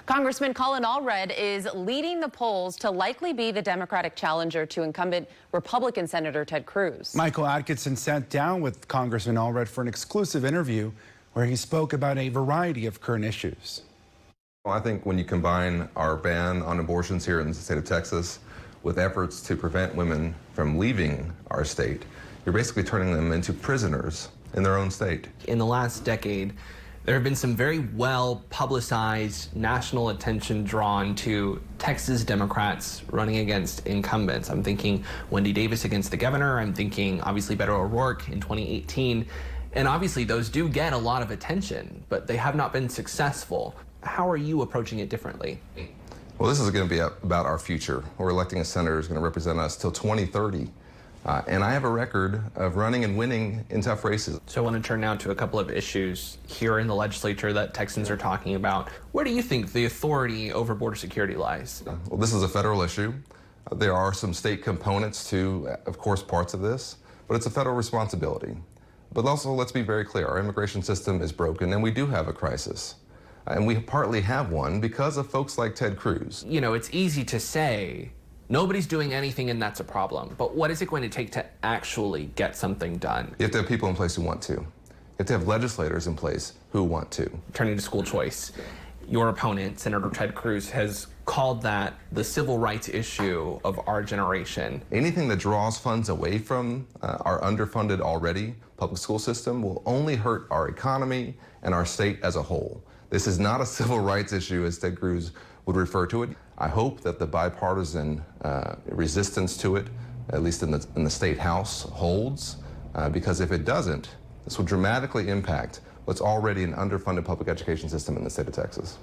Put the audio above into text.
Congressman Colin Allred is leading the polls to likely be the Democratic challenger to incumbent Republican Senator Ted Cruz. Michael Atkinson sat down with Congressman Allred for an exclusive interview where he spoke about a variety of current issues. Well, I think when you combine our ban on abortions here in the state of Texas with efforts to prevent women from leaving our state, you're basically turning them into prisoners in their own state. In the last decade, there have been some very well publicized national attention drawn to Texas Democrats running against incumbents. I'm thinking Wendy Davis against the governor. I'm thinking obviously Beto O'Rourke in 2018. And obviously those do get a lot of attention, but they have not been successful. How are you approaching it differently? Well, this is going to be about our future. We're electing a senator who's going to represent us till 2030. And I have a record of running and winning in tough races. So I want to turn now to a couple of issues here in the legislature that Texans are talking about. Where do you think the authority over border security lies? Well, this is a federal issue. There are some state components to, of course, parts of this, but it's a federal responsibility. But also, let's be very clear, our immigration system is broken and we do have a crisis. And we partly have one because of folks like Ted Cruz. You know, it's easy to say, nobody's doing anything and that's a problem. But what is it going to take to actually get something done? You have to have people in place who want to. You have to have legislators in place who want to. Turning to school choice, your opponent, Senator Ted Cruz, has called that the civil rights issue of our generation. Anything that draws funds away from our underfunded already public school system will only hurt our economy and our state as a whole. This is not a civil rights issue, as Ted Cruz would refer to it. I hope that the bipartisan resistance to it, at least in the state house, holds, because if it doesn't, this will dramatically impact what's already an underfunded public education system in the state of Texas.